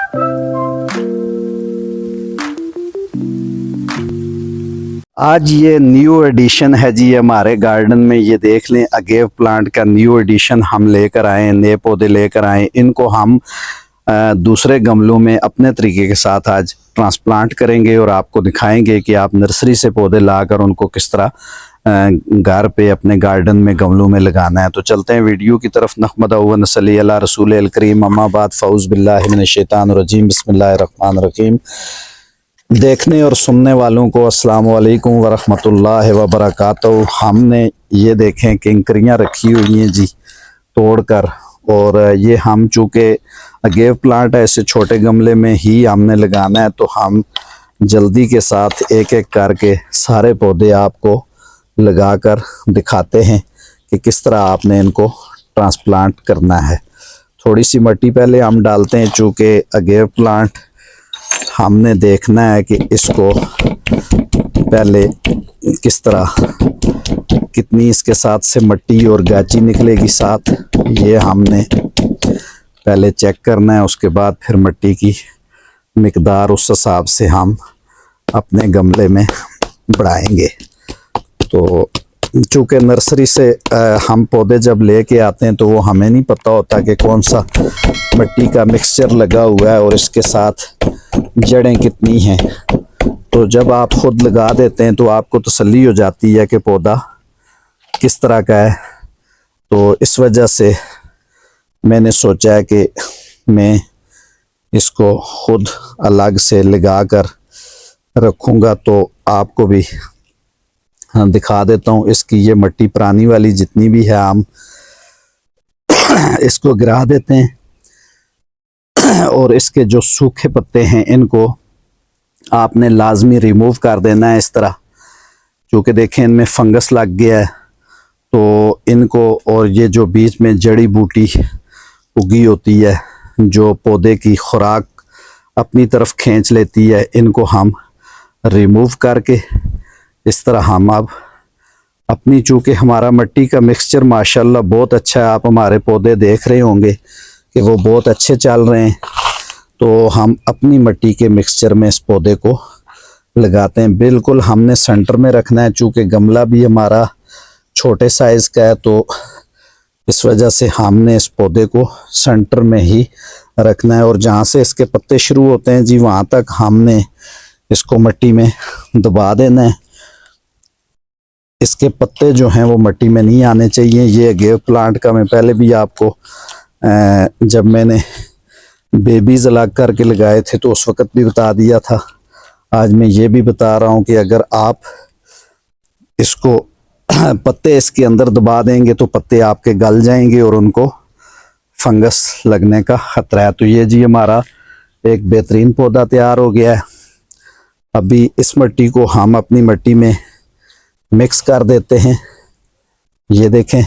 आज ये new addition है जी हमारे गार्डन में। ये देख लें, अगेव प्लांट का न्यू एडिशन हम लेकर आए, नए पौधे लेकर आए। इनको हम दूसरे गमलों में अपने तरीके के साथ आज ट्रांसप्लांट करेंगे और आपको दिखाएंगे कि आप नर्सरी से पौधे लाकर उनको किस तरह घर पे अपने गार्डन में गमलों में लगाना है। तो चलते हैं वीडियो की तरफ। नहमदुहु नसल्ली अला रसूल अल करीम, अम्मा बाद, फ़ऊज़ु बिल्लाहि मिनश शैतानिर रजीम, बिस्मिल्लाहिर रहमानिर रहीम। देखने और सुनने वालों को अस्सलाम वालेकुम व रहमतुल्लाहि व बरकातहू। हमने ये देखें किंकरियाँ रखी हुई हैं जी तोड़कर, और ये हम चूँकि अगेव प्लांट है, ऐसे छोटे गमले में ही हमने लगाना है, तो हम जल्दी के साथ एक एक करके सारे पौधे आपको लगाकर दिखाते हैं कि किस तरह आपने इनको ट्रांसप्लांट करना है। थोड़ी सी मिट्टी पहले हम डालते हैं, चूँकि अगेव प्लांट हमने देखना है कि इसको पहले किस तरह, कितनी इसके साथ से मिट्टी और गाची निकलेगी साथ, ये हमने पहले चेक करना है। उसके बाद फिर मिट्टी की मिकदार उस हिसाब से हम अपने गमले में बढ़ाएंगे। तो चूँकि नर्सरी से हम पौधे जब लेके आते हैं तो वो हमें नहीं पता होता कि कौन सा मिट्टी का मिक्सचर लगा हुआ है और इसके साथ जड़ें कितनी हैं। तो जब आप खुद लगा देते हैं तो आपको तसल्ली हो जाती है कि पौधा किस तरह का है। तो इस वजह से मैंने सोचा है कि मैं इसको खुद अलग से लगा कर रखूँगा, तो आपको भी दिखा देता हूँ। इसकी ये मिट्टी पुरानी वाली जितनी भी है हम इसको गिरा देते हैं, और इसके जो सूखे पत्ते हैं इनको आपने लाजमी रिमूव कर देना है इस तरह। क्योंकि देखें इनमें फंगस लग गया है, तो इनको, और ये जो बीच में जड़ी बूटी उगी होती है जो पौधे की खुराक अपनी तरफ खींच लेती है, इनको हम रिमूव करके इस तरह हम अब अपनी, चूँकि हमारा मिट्टी का मिक्सचर माशाल्लाह बहुत अच्छा है, आप हमारे पौधे देख रहे होंगे कि वो बहुत अच्छे चल रहे हैं, तो हम अपनी मिट्टी के मिक्सचर में इस पौधे को लगाते हैं। बिल्कुल हमने सेंटर में रखना है, चूँकि गमला भी हमारा छोटे साइज़ का है, तो इस वजह से हमने इस पौधे को सेंटर में ही रखना है। और जहाँ से इसके पत्ते शुरू होते हैं जी, वहाँ तक हमने इसको मिट्टी में दबा देना है। इसके पत्ते जो हैं वो मिट्टी में नहीं आने चाहिए। ये अगेव प्लांट का मैं पहले भी आपको जब मैंने बेबीज अलग करके लगाए थे तो उस वक्त भी बता दिया था। आज मैं ये भी बता रहा हूँ कि अगर आप इसको पत्ते इसके अंदर दबा देंगे तो पत्ते आपके गल जाएंगे और उनको फंगस लगने का खतरा है। तो ये जी हमारा एक बेहतरीन पौधा तैयार हो गया है। अभी इस मिट्टी को हम अपनी मिट्टी में मिक्स कर देते हैं। ये देखें,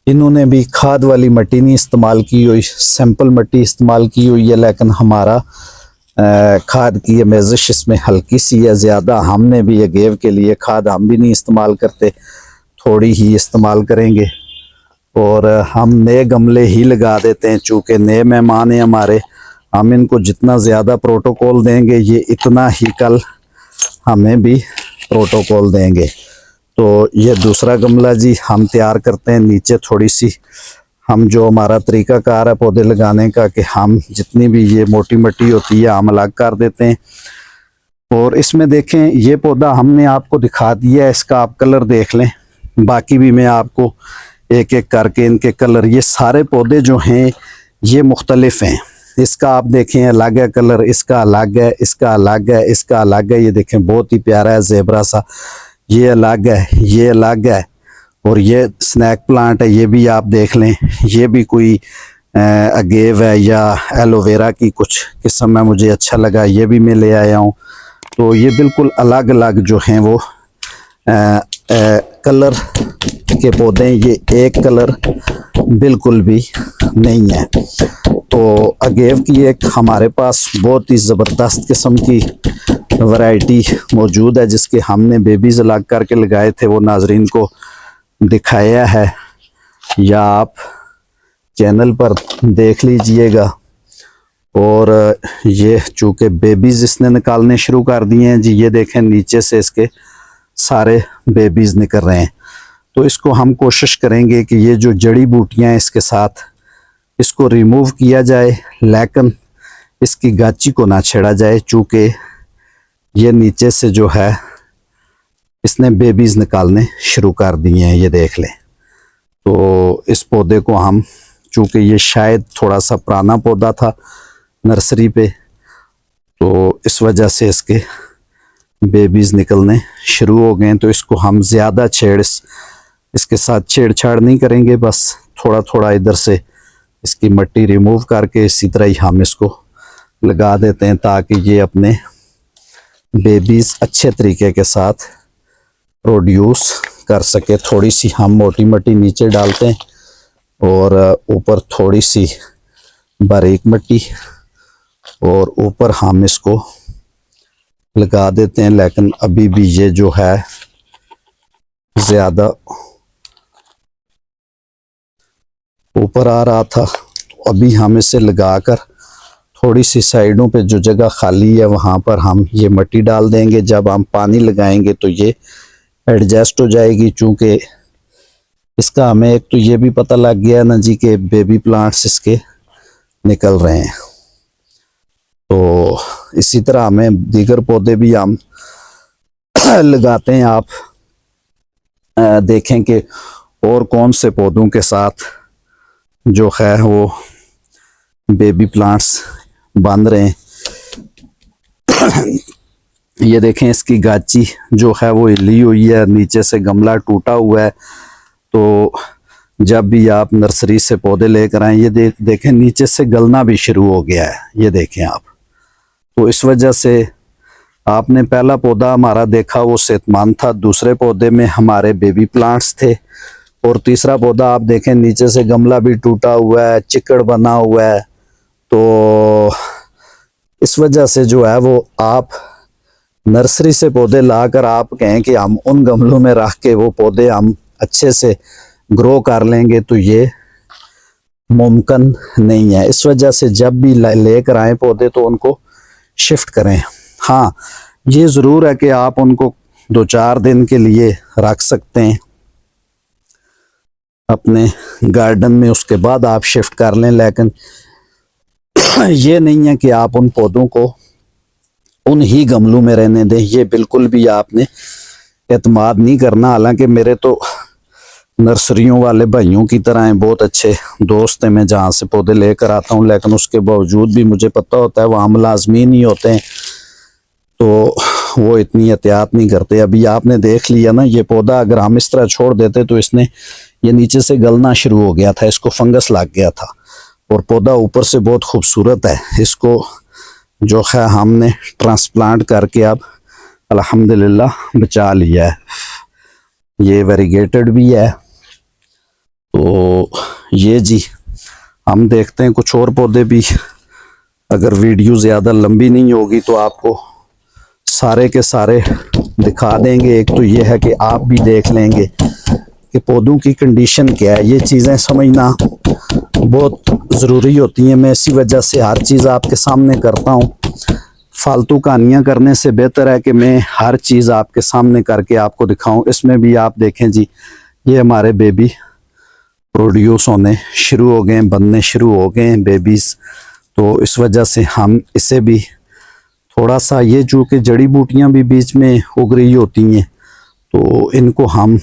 इन्होंने भी खाद वाली मिट्टी नहीं इस्तेमाल की हुई, सिंपल मिट्टी इस्तेमाल की हुई है, लेकिन हमारा खाद की मेज़िश इसमें हल्की सी है। ज़्यादा हमने भी अगेव के लिए खाद हम भी नहीं इस्तेमाल करते, थोड़ी ही इस्तेमाल करेंगे। और हम नए गमले ही लगा देते हैं, चूँकि नए मेहमान हैं हमारे, हम इनको जितना ज़्यादा प्रोटोकॉल देंगे ये इतना ही कल हमें भी प्रोटोकॉल देंगे। तो ये दूसरा गमला जी हम तैयार करते हैं। नीचे थोड़ी सी हम जो हमारा तरीक़ाकार है पौधे लगाने का, कि हम जितनी भी ये मोटी मिट्टी होती है हम अलग कर देते हैं। और इसमें देखें, ये पौधा हमने आपको दिखा दिया है, इसका आप कलर देख लें। बाकी भी मैं आपको एक एक करके इनके कलर, ये सारे पौधे जो हैं ये मुख्तलिफ हैं। इसका आप देखें अलग है कलर, इसका अलग है, इसका अलग है, इसका अलग है। ये देखें बहुत ही प्यारा है ज़ेबरा सा, ये अलग है, ये अलग है। और ये स्नैक प्लांट है, ये भी आप देख लें, ये भी कोई अगेव है या एलोवेरा की कुछ किस्म है, मुझे अच्छा लगा, ये भी मैं ले आया हूँ। तो ये बिल्कुल अलग अलग जो हैं वो कलर के पौधे हैं, ये एक कलर बिल्कुल भी नहीं है। तो अगेव की एक हमारे पास बहुत ही ज़बरदस्त किस्म की वैरायटी मौजूद है, जिसके हमने बेबीज़ अलग करके लगाए थे, वो नाजरीन को दिखाया है, या आप चैनल पर देख लीजिएगा। और ये चूँकि बेबीज़ इसने निकालने शुरू कर दिए हैं जी, ये देखें नीचे से इसके सारे बेबीज़ निकल रहे हैं। तो इसको हम कोशिश करेंगे कि ये जो जड़ी बूटियाँ हैं इसके साथ इसको रिमूव किया जाए, लेकिन इसकी गाची को ना छेड़ा जाए, चूँकि ये नीचे से जो है इसने बेबीज़ निकालने शुरू कर दिए हैं, ये देख लें। तो इस पौधे को हम, चूँकि ये शायद थोड़ा सा पुराना पौधा था नर्सरी पे, तो इस वजह से इसके बेबीज़ निकलने शुरू हो गए हैं। तो इसको हम ज़्यादा इसके साथ छेड़छाड़ नहीं करेंगे, बस थोड़ा थोड़ा इधर से इसकी मिट्टी रिमूव करके इसी तरह ही हम इसको लगा देते हैं, ताकि ये अपने बेबीज़ अच्छे तरीके के साथ प्रोड्यूस कर सके। थोड़ी सी हम मोटी मिट्टी नीचे डालते हैं और ऊपर थोड़ी सी बारीक मिट्टी, और ऊपर हम इसको लगा देते हैं। लेकिन अभी भी ये जो है ज़्यादा ऊपर आ रहा था, तो अभी हम इसे लगाकर थोड़ी सी साइडों पे जो जगह खाली है वहाँ पर हम ये मिट्टी डाल देंगे। जब हम पानी लगाएंगे तो ये एडजस्ट हो जाएगी, चूँकि इसका हमें एक तो ये भी पता लग गया ना जी कि बेबी प्लांट्स इसके निकल रहे हैं। तो इसी तरह हमें दीगर पौधे भी हम लगाते हैं। आप देखें कि और कौन से पौधों के साथ जो है वो बेबी प्लांट्स बन रहे हैं। ये देखें इसकी गाची जो है वो हिली हुई है, नीचे से गमला टूटा हुआ है। तो जब भी आप नर्सरी से पौधे लेकर आएँ, ये देखें नीचे से गलना भी शुरू हो गया है, ये देखें आप। तो इस वजह से आपने पहला पौधा हमारा देखा वो सेहतमंद था, दूसरे पौधे में हमारे बेबी प्लांट्स थे, और तीसरा पौधा आप देखें नीचे से गमला भी टूटा हुआ है, चिकड़ बना हुआ है। तो इस वजह से जो है वो आप नर्सरी से पौधे लाकर आप कहें कि हम उन गमलों में रख के वो पौधे हम अच्छे से ग्रो कर लेंगे, तो ये मुमकिन नहीं है। इस वजह से जब भी लेकर आए पौधे तो उनको शिफ्ट करें। हाँ, ये ज़रूर है कि आप उनको 2-4 दिन के लिए रख सकते हैं अपने गार्डन में, उसके बाद आप शिफ्ट कर लें। लेकिन ये नहीं है कि आप उन पौधों को उन ही गमलों में रहने दें, ये बिल्कुल भी आपने एतमाद नहीं करना। हालांकि मेरे तो नर्सरियों वाले भाइयों की तरह हैं, बहुत अच्छे दोस्त हैं, मैं जहाँ से पौधे लेकर आता हूँ, लेकिन उसके बावजूद भी मुझे पता होता है वहाँ मुलाजमीन ही होते हैं, तो वो इतनी एहतियात नहीं करते। अभी आपने देख लिया ना, ये पौधा अगर हम इस तरह छोड़ देते तो इसने ये नीचे से गलना शुरू हो गया था, इसको फंगस लग गया था। और पौधा ऊपर से बहुत खूबसूरत है, इसको जो है हमने ट्रांसप्लांट करके अब अल्हम्दुलिल्लाह बचा लिया है। ये वेरीगेटेड भी है। तो ये जी हम देखते हैं कुछ और पौधे भी, अगर वीडियो ज़्यादा लंबी नहीं होगी तो आपको सारे के सारे दिखा देंगे। एक तो ये है कि आप भी देख लेंगे कि पौधों की कंडीशन क्या है। ये चीज़ें समझना बहुत ज़रूरी होती हैं, मैं इसी वजह से हर चीज़ आपके सामने करता हूँ। फालतू कहानियाँ करने से बेहतर है कि मैं हर चीज़ आपके सामने करके आपको दिखाऊं। इसमें भी आप देखें जी, ये हमारे बेबी प्रोड्यूस होने शुरू हो गए, बनने शुरू हो गए हैं बेबीज़। तो इस वजह से हम इसे भी थोड़ा सा, ये चूँकि जड़ी बूटियाँ भी बीच में उग रही होती हैं, तो इनको हम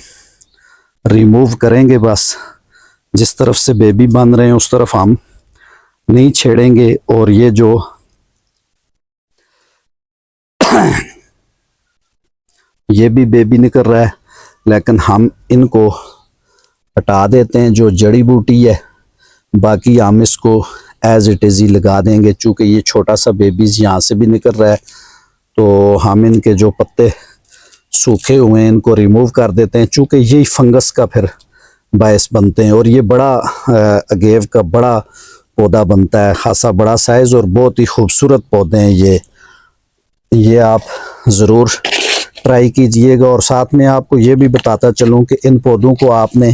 रिमूव करेंगे। बस जिस तरफ से बेबी बन रहे हैं उस तरफ हम नहीं छेड़ेंगे। और ये जो ये भी बेबी निकल रहा है, लेकिन हम इनको हटा देते हैं जो जड़ी बूटी है, बाकी हम इसको एज इट इज़ ही लगा देंगे। चूँकि ये छोटा सा बेबीज़ यहाँ से भी निकल रहा है, तो हम इनके जो पत्ते सूखे हुए हैं इनको रिमूव कर देते हैं, चूँकि यही फंगस का फिर बायस बनते हैं। और ये बड़ा अगेव का बड़ा पौधा बनता है, खासा बड़ा साइज़, और बहुत ही खूबसूरत पौधे हैं ये आप ज़रूर ट्राई कीजिएगा। और साथ में आपको ये भी बताता चलूँ कि इन पौधों को आपने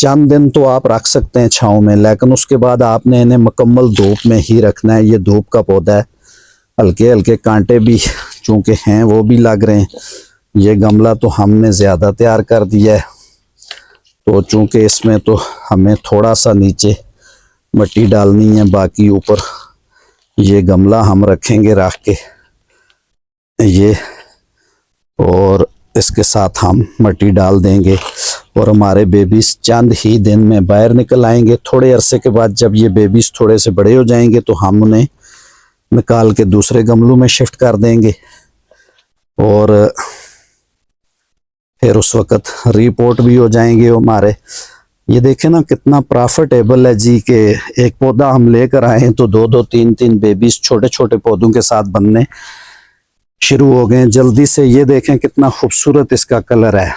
चंद दिन तो आप रख सकते हैं छाँव में, लेकिन उसके बाद आपने इन्हें मुकम्मल धूप में ही रखना है। ये धूप का पौधा है, हल्के हल्के कांटे भी चूँकि हैं वो भी लग रहे हैं। ये गमला तो हमने ज़्यादा तैयार कर दिया है, तो चूँकि इसमें तो हमें थोड़ा सा नीचे मिट्टी डालनी है, बाकी ऊपर ये गमला हम रखेंगे रख के ये, और इसके साथ हम मिट्टी डाल देंगे और हमारे बेबीज चंद ही दिन में बाहर निकल आएंगे। थोड़े अरसे के बाद जब ये बेबीज थोड़े से बड़े हो जाएंगे तो हम उन्हें निकाल के दूसरे गमलों में शिफ्ट कर देंगे और फिर उस वक़्त रिपोर्ट भी हो जाएंगे हमारे। ये देखें ना कितना प्रॉफिटेबल है जी, कि एक पौधा हम लेकर आए तो दो दो तीन तीन बेबीज छोटे छोटे पौधों के साथ बनने शुरू हो गए जल्दी से। ये देखें कितना खूबसूरत इसका कलर है।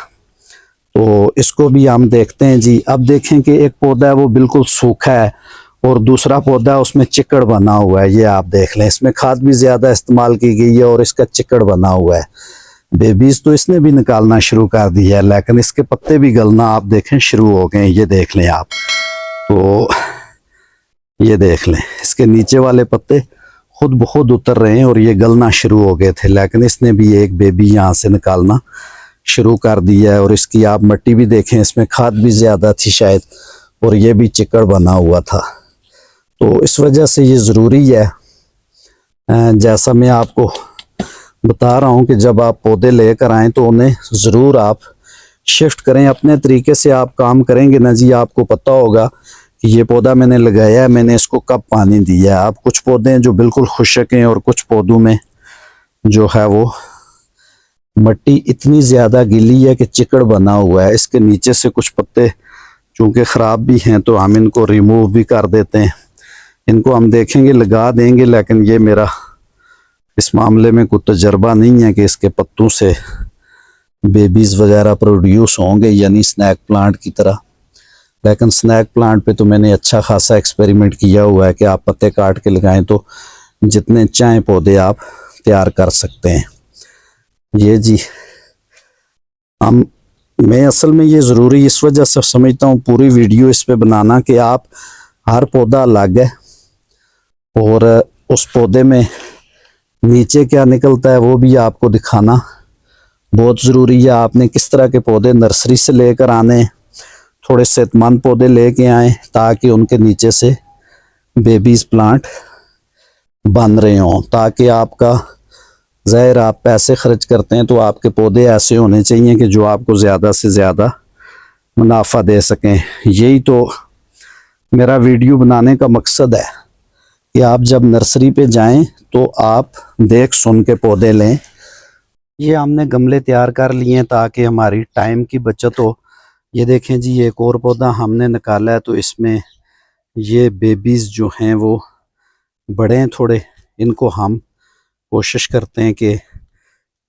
तो इसको भी हम देखते हैं जी। अब देखें कि एक पौधा है वो बिल्कुल सूखा है और दूसरा पौधा उसमें चिकड़ बना हुआ है। ये आप देख लें, इसमें खाद भी ज़्यादा इस्तेमाल की गई है और इसका चिकड़ बना हुआ है। बेबीज तो इसने भी निकालना शुरू कर दिया है, लेकिन इसके पत्ते भी गलना आप देखें शुरू हो गए। ये देख लें आप, तो ये देख लें इसके नीचे वाले पत्ते खुद ब खुद उतर रहे हैं और ये गलना शुरू हो गए थे, लेकिन इसने भी एक बेबी यहाँ से निकालना शुरू कर दिया है। और इसकी आप मिट्टी भी देखें, इसमें खाद भी ज़्यादा थी शायद और ये भी चिकड़ बना हुआ था। तो इस वजह से ये ज़रूरी है, जैसा मैं आपको बता रहा हूँ, कि जब आप पौधे लेकर आएँ तो उन्हें ज़रूर आप शिफ्ट करें। अपने तरीके से आप काम करेंगे ना जी, आपको पता होगा कि ये पौधा मैंने लगाया है, मैंने इसको कब पानी दिया है। आप कुछ पौधे हैं जो बिल्कुल खुश्क हैं और कुछ पौधों में जो है वो मिट्टी इतनी ज़्यादा गीली है कि चिकड़ बना हुआ है। इसके नीचे से कुछ पत्ते चूँकि ख़राब भी हैं तो हम इनको रिमूव भी कर देते हैं। इनको हम देखेंगे, लगा देंगे, लेकिन ये मेरा इस मामले में कोई तजर्बा नहीं है कि इसके पत्तों से बेबीज़ वगैरह प्रोड्यूस होंगे, यानी स्नैक प्लांट की तरह। लेकिन स्नैक प्लांट पे तो मैंने अच्छा खासा एक्सपेरिमेंट किया हुआ है कि आप पत्ते काट के लगाएं तो जितने चाहें पौधे आप तैयार कर सकते हैं। ये जी मैं असल में ये ज़रूरी इस वजह से समझता हूँ पूरी वीडियो इस पे बनाना, कि आप हर पौधा अलग है और उस पौधे में नीचे क्या निकलता है वो भी आपको दिखाना बहुत ज़रूरी है। आपने किस तरह के पौधे नर्सरी से लेकर आने हैं, थोड़े सेहतमंद पौधे लेके आएँ ताकि उनके नीचे से बेबीज़ प्लांट बन रहे हों, ताकि आपका ज़ाहिर आप पैसे खर्च करते हैं तो आपके पौधे ऐसे होने चाहिए कि जो आपको ज़्यादा से ज़्यादा मुनाफा दे सकें। यही तो मेरा वीडियो बनाने का मकसद है कि आप जब नर्सरी पे जाएं तो आप देख सुन के पौधे लें। ये हमने गमले तैयार कर लिए हैं ताकि हमारी टाइम की बचत हो। ये देखें जी, एक और पौधा हमने निकाला है तो इसमें ये बेबीज़ जो हैं वो बड़े हैं थोड़े, इनको हम कोशिश करते हैं कि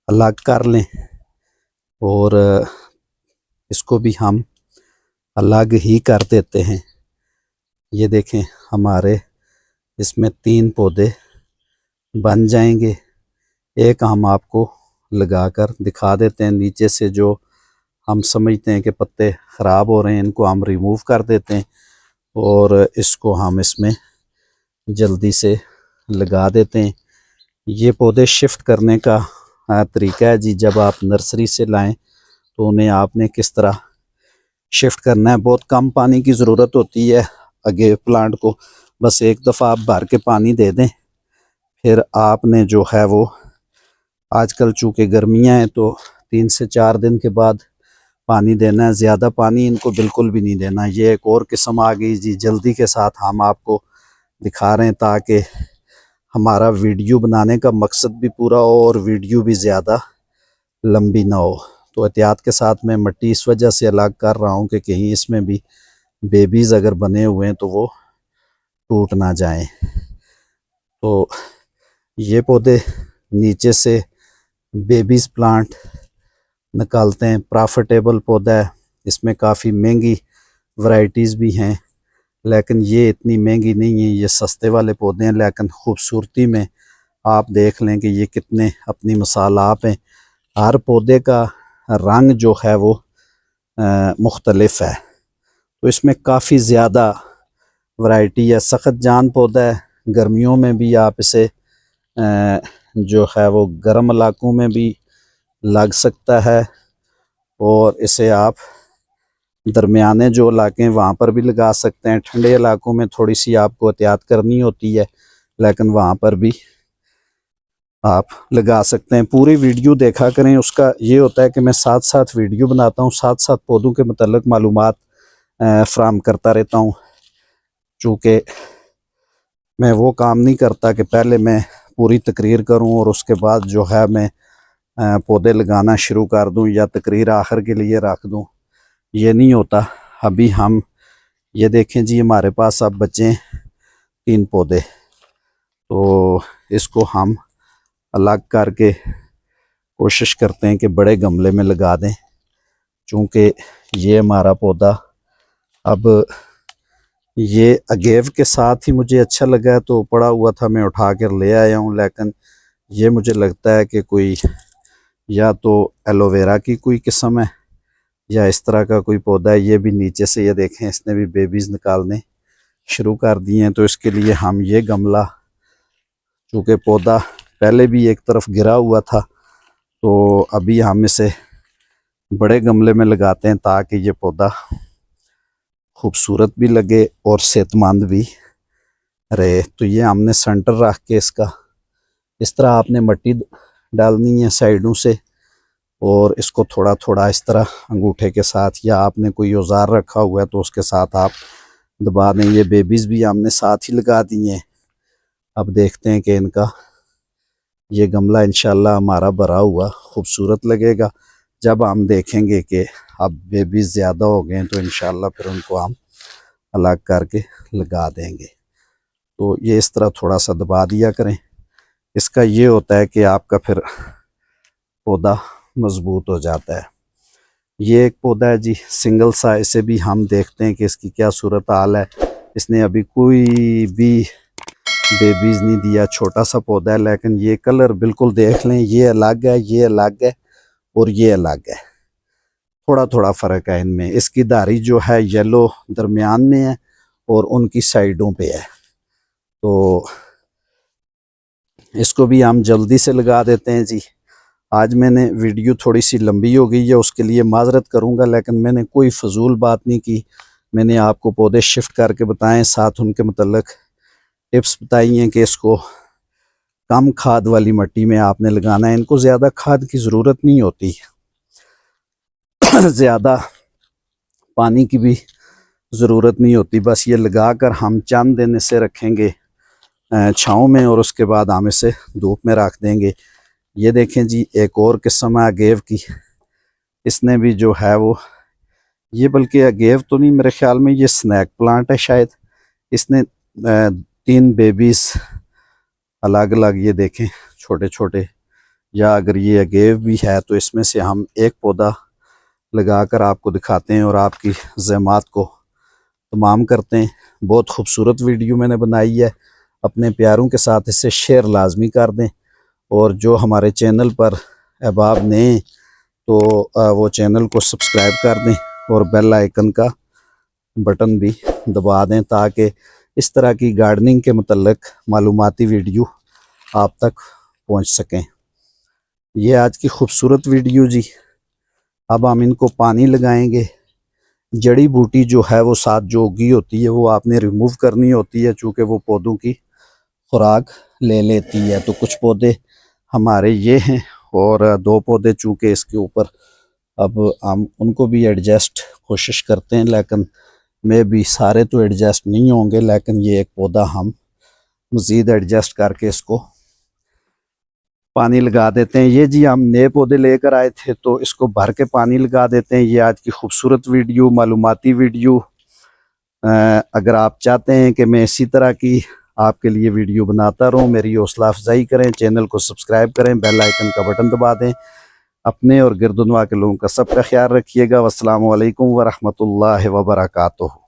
अलग कर लें और इसको भी हम अलग ही कर देते हैं। ये देखें हमारे इसमें 3 पौधे बन जाएंगे। एक हम आपको लगाकर दिखा देते हैं, नीचे से जो हम समझते हैं कि पत्ते ख़राब हो रहे हैं इनको हम रिमूव कर देते हैं और इसको हम इसमें जल्दी से लगा देते हैं। ये पौधे शिफ्ट करने का तरीका है जी। जब आप नर्सरी से लाएं तो उन्हें आपने किस तरह शिफ्ट करना है। बहुत कम पानी की ज़रूरत होती है अगेव प्लांट को, बस एक दफ़ा आप भर के पानी दे दें। फिर आपने जो है वो आजकल चूँकि गर्मियाँ हैं तो 3 से 4 दिन के बाद पानी देना है, ज़्यादा पानी इनको बिल्कुल भी नहीं देना। ये एक और किस्म आ गई जी, जल्दी के साथ हम आपको दिखा रहे हैं ताकि हमारा वीडियो बनाने का मकसद भी पूरा हो और वीडियो भी ज़्यादा लंबी ना हो। तो एहतियात के साथ मैं मिट्टी इस वजह से अलग कर रहा हूँ कि कहीं इसमें भी बेबीज़ अगर बने हुए हैं तो वो टूट ना जाएं। तो ये पौधे नीचे से बेबीज़ प्लांट निकालते हैं। प्रॉफिटेबल पौधा है, इसमें काफ़ी महंगी वैरायटीज़ भी हैं, लेकिन ये इतनी महंगी नहीं है। ये सस्ते वाले पौधे हैं, लेकिन खूबसूरती में आप देख लें कि ये कितने अपनी मिसाल आप हैं। हर पौधे का रंग जो है वो मुख्तलिफ है तो इसमें काफ़ी ज़्यादा वैरायटी है। सख्त जान पौधा है, गर्मियों में भी आप इसे जो है वो गर्म इलाकों में भी लग सकता है, और इसे आप दरमियाने जो इलाके हैं वहाँ पर भी लगा सकते हैं। ठंडे इलाकों में थोड़ी सी आपको एहतियात करनी होती है, लेकिन वहाँ पर भी आप लगा सकते हैं। पूरी वीडियो देखा करें। उसका ये होता है कि मैं साथ साथ वीडियो बनाता हूँ, साथ साथ पौधों के मतलब मालूमात फ्राहम करता रहता हूँ। चूँकि मैं वो काम नहीं करता कि पहले मैं पूरी तकरीर करूँ और उसके बाद जो है मैं पौधे लगाना शुरू कर दूँ या तकरीर आखिर के लिए रख दूँ। ये नहीं होता। अभी हम ये देखें जी, हमारे पास अब बचे 3 पौधे, तो इसको हम अलग करके कोशिश करते हैं कि बड़े गमले में लगा दें। चूँकि ये हमारा पौधा अब ये अगेव के साथ ही मुझे अच्छा लगा है, तो पड़ा हुआ था, मैं उठा कर ले आया हूँ। लेकिन ये मुझे लगता है कि कोई या तो एलोवेरा की कोई किस्म है या इस तरह का कोई पौधा है। ये भी नीचे से ये देखें, इसने भी बेबीज़ निकालने शुरू कर दिए हैं। तो इसके लिए हम ये गमला, चूँकि पौधा पहले भी एक तरफ गिरा हुआ था, तो अभी हम इसे बड़े गमले में लगाते हैं ताकि ये पौधा खूबसूरत भी लगे और सेहतमंद भी रहे। तो ये हमने सेंटर रख के इसका इस तरह आपने मिट्टी डालनी है साइडों से, और इसको थोड़ा थोड़ा इस तरह अंगूठे के साथ, या आपने कोई औजार रखा हुआ है तो उसके साथ आप दबा दें। ये बेबीज़ भी हमने साथ ही लगा दी हैं। अब देखते हैं कि इनका ये गमला इंशाल्लाह हमारा भरा हुआ खूबसूरत लगेगा। जब हम देखेंगे कि अब बेबीज़ ज़्यादा हो गए हैं तो इंशाल्लाह फिर उनको हम अलग करके लगा देंगे। तो ये इस तरह थोड़ा सा दबा दिया करें। इसका ये होता है कि आपका फिर पौधा मजबूत हो जाता है। ये एक पौधा है जी, सिंगल सा। इसे भी हम देखते हैं कि इसकी क्या सूरत हाल है। इसने अभी कोई भी बेबीज़ नहीं दिया, छोटा सा पौधा है, लेकिन ये कलर बिल्कुल देख लें, ये अलग है, ये अलग है और ये अलग है। थोड़ा थोड़ा फ़र्क है इनमें। इसकी धारी जो है येलो दरमियान में है और उनकी साइडों पे है। तो इसको भी हम जल्दी से लगा देते हैं जी। आज मैंने वीडियो थोड़ी सी लंबी हो गई है, उसके लिए माजरत करूंगा, लेकिन मैंने कोई फजूल बात नहीं की। मैंने आपको पौधे शिफ्ट करके बताएं, साथ उनके मतलब टिप्स बताई हैं कि इसको कम खाद वाली मिट्टी में आपने लगाना है। इनको ज़्यादा खाद की ज़रूरत नहीं होती, ज़्यादा पानी की भी ज़रूरत नहीं होती। बस ये लगा कर हम चंद दिन इसे रखेंगे छाँव में, और उसके बाद हम इसे धूप में रख देंगे। ये देखें जी, एक और किस्म है अगेव की। इसने भी जो है वो, ये बल्कि अगेव तो नहीं, मेरे ख्याल में ये स्नैक प्लांट है शायद। इसने 3 बेबीज़ अलग अलग, ये देखें, छोटे छोटे। या अगर ये अगेव भी है तो इसमें से हम एक पौधा लगाकर आपको दिखाते हैं और आपकी ज़हमात को तमाम करते हैं। बहुत खूबसूरत वीडियो मैंने बनाई है। अपने प्यारों के साथ इसे शेयर लाजमी कर दें, और जो हमारे चैनल पर अहबाब नए तो वो चैनल को सब्सक्राइब कर दें और बेल आइकन का बटन भी दबा दें, ताकि इस तरह की गार्डनिंग के मतलब मालूमाती वीडियो आप तक पहुंच सकें। ये आज की खूबसूरत वीडियो जी। अब हम इनको पानी लगाएंगे। जड़ी बूटी जो है वो साथ जो उगी होती है वो आपने रिमूव करनी होती है, चूँकि वो पौधों की खुराक ले लेती है। तो कुछ पौधे हमारे ये हैं और 2 पौधे चूँकि इसके ऊपर, अब हम उनको भी एडजस्ट कोशिश करते हैं, लेकिन मैं भी सारे तो एडजस्ट नहीं होंगे, लेकिन ये एक पौधा हम मज़ीद एडजस्ट करके इसको पानी लगा देते हैं। ये जी हम नए पौधे लेकर आए थे तो इसको भर के पानी लगा देते हैं। ये आज की खूबसूरत वीडियो, मालूमाती वीडियो। अगर आप चाहते हैं कि मैं इसी तरह की आपके लिए वीडियो बनाता रहूं, मेरी हौसला अफजाई करें, चैनल को सब्सक्राइब करें, बेल आइकन का बटन दबा दें। अपने और गिरदुनवा के लोगों का सबका ख्याल रखिएगा। वस्सलामु अलैकुम वरहमतुल्लाहि वबरकातुहू।